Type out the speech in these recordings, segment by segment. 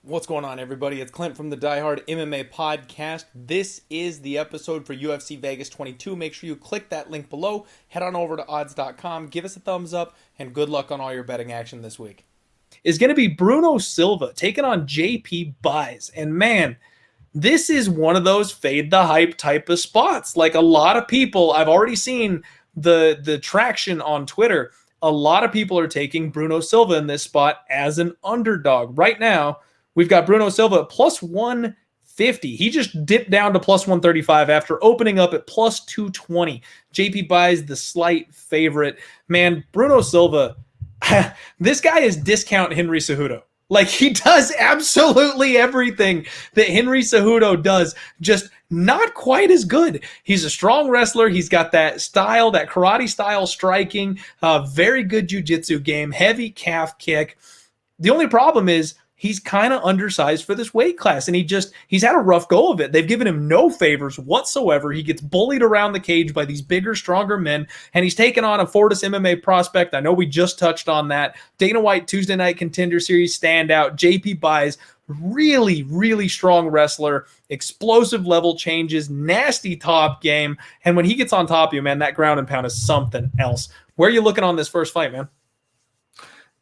What's going on, everybody? It's Clint from the Die Hard MMA podcast. This is the episode for UFC Vegas 22. Make sure you click that link below, head on over to odds.com, give us a thumbs up, and good luck on all your betting action this week. Is going to be Bruno Silva taking on JP Buys. And man, this is one of those fade the hype type of spots. Like a lot of people, I've already seen the traction on Twitter. A lot of people are taking Bruno Silva in this spot as an underdog. Right now, we've got Bruno Silva at plus 150. He just dipped down to plus 135 after opening up at plus 220. JP Buys the slight favorite. Man, Bruno Silva, this guy is discount Henry Cejudo. Like, he does absolutely everything that Henry Cejudo does, just not quite as good. He's a strong wrestler. He's got that style, that karate style striking, very good jiu-jitsu game, heavy calf kick. The only problem is he's kind of undersized for this weight class, and he's had a rough go of it. They've given him no favors whatsoever. He gets bullied around the cage by these bigger, stronger men, and he's taken on a Fortis MMA prospect. I know we just touched on that. Dana White Tuesday Night Contender Series standout. JP Buys, really, really strong wrestler, explosive level changes, nasty top game, and when he gets on top of you, man, that ground and pound is something else. Where are you looking on this first fight, man?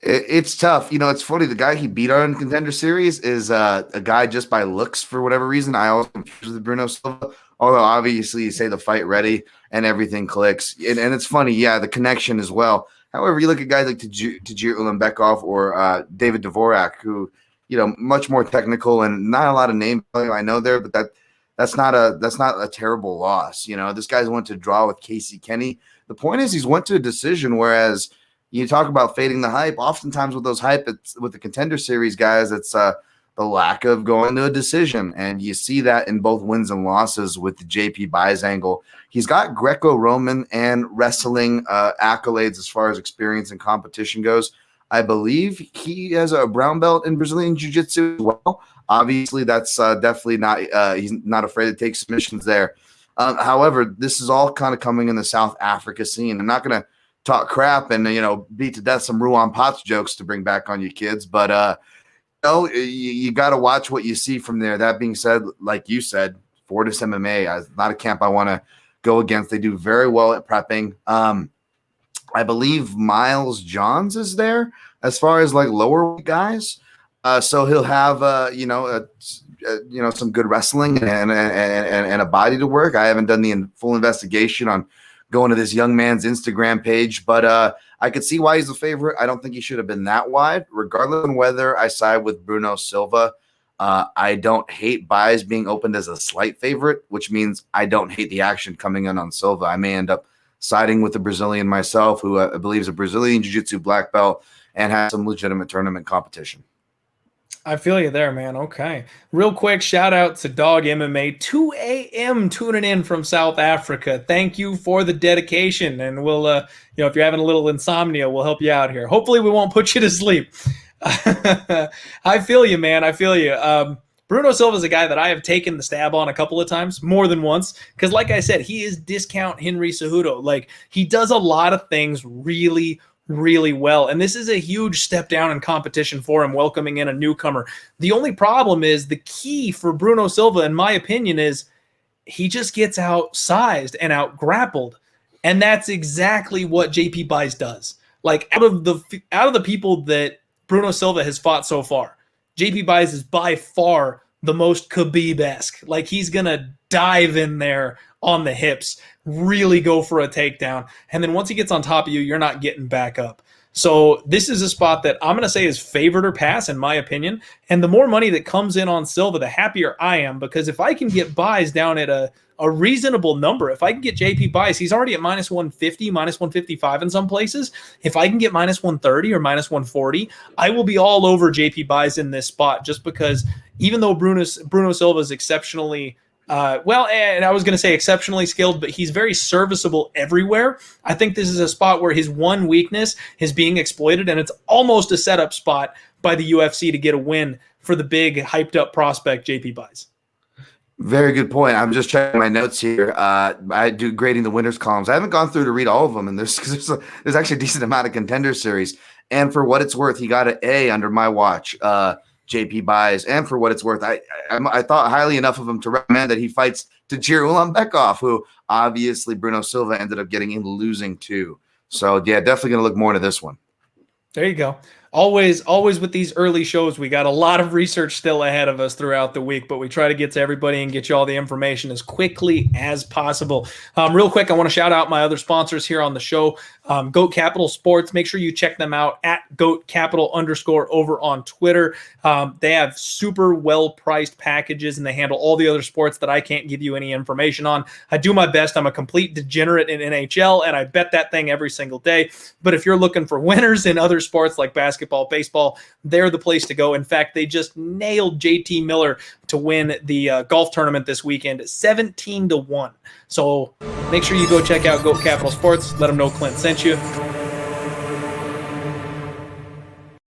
It's tough. You know, it's funny. The guy he beat on Contender Series is a guy just by looks for whatever reason. I always confuse with Bruno Silva, although obviously you say the fight ready and everything clicks. And it's funny, yeah, the connection as well. However, you look at guys like Tajir Ulanbekov or David Dvorak, who, you know, much more technical and not a lot of name value I know there, but that's not a terrible loss. You know, this guy's went to draw with Casey Kenny. The point is he's went to a decision, whereas you talk about fading the hype. Oftentimes with those hype, with the Contender Series guys, it's the lack of going to a decision. And you see that in both wins and losses with the JP Buys angle. He's got Greco-Roman and wrestling accolades as far as experience and competition goes. I believe he has a brown belt in Brazilian Jiu-Jitsu as well. Obviously, that's definitely not he's not afraid to take submissions there. However, this is all kind of coming in the South Africa scene. I'm not going to talk crap and, you know, beat to death some Ruan Potts jokes to bring back on you kids. But, you know, you got to watch what you see from there. That being said, like you said, Fortis MMA is not a camp I want to go against. They do very well at prepping. I believe Miles Johns is there as far as like lower guys. So he'll have, you know, some good wrestling and a body to work. I haven't done the full investigation on going to this young man's Instagram page, but I could see why he's a favorite. I don't think he should have been that wide, regardless of whether I side with Bruno Silva. I don't hate Buys being opened as a slight favorite, which means I don't hate the action coming in on Silva. I may end up siding with the Brazilian myself, who I believe is a Brazilian Jiu-Jitsu black belt and has some legitimate tournament competition. I feel you there, man. Okay. Real quick, shout out to Dog MMA, 2 a.m. tuning in from South Africa. Thank you for the dedication. And we'll, you know, if you're having a little insomnia, we'll help you out here. Hopefully we won't put you to sleep. I feel you, man. I feel you. Bruno Silva is a guy that I have taken the stab on a couple of times, more than once. Because like I said, he is discount Henry Cejudo. Like, he does a lot of things really well, and this is a huge step down in competition for him, welcoming in a newcomer. The only problem is the key for Bruno Silva, in my opinion, is he just gets outsized and out grappled, and that's exactly what JP Buys does. Like, out of the people that Bruno Silva has fought so far, JP Buys is by far the most Khabib-esque. Like, he's gonna dive in there on the hips, really go for a takedown, and then once he gets on top of you, you're not getting back up. So this is a spot that I'm going to say is favored or pass, in my opinion, and the more money that comes in on Silva, the happier I am, because if I can get Buys down at a reasonable number, if I can get JP Buys, he's already at minus 150, minus 155 in some places. If I can get minus 130 or minus 140, I will be all over JP Buys in this spot, just because even though Bruno Silva is exceptionally and I was going to say exceptionally skilled, but he's very serviceable everywhere. I think this is a spot where his one weakness is being exploited, and it's almost a setup spot by the UFC to get a win for the big, hyped-up prospect, JP Buys. Very good point. I'm just checking my notes here. I do grading the winners columns. I haven't gone through to read all of them, and there's actually a decent amount of Contender Series. And for what it's worth, he got an A under my watch. JP buys, and for what it's worth, I thought highly enough of him to recommend that he fights Tajir Ulanbekov, who obviously Bruno Silva ended up getting in losing to. So yeah, definitely going to look more into this one. There you go. Always with these early shows, we got a lot of research still ahead of us throughout the week, but we try to get to everybody and get you all the information as quickly as possible. Real quick, I want to shout out my other sponsors here on the show, Goat Capital Sports. Make sure you check them out at Goat Capital _ over on Twitter. They have super well-priced packages, and they handle all the other sports that I can't give you any information on. I do my best. I'm a complete degenerate in NHL, and I bet that thing every single day. But if you're looking for winners in other sports like basketball, baseball, they're the place to go. In fact, they just nailed JT Miller to win the golf tournament this weekend, 17-1. So make sure you go check out Goat Capital Sports. Let them know Clint sent you.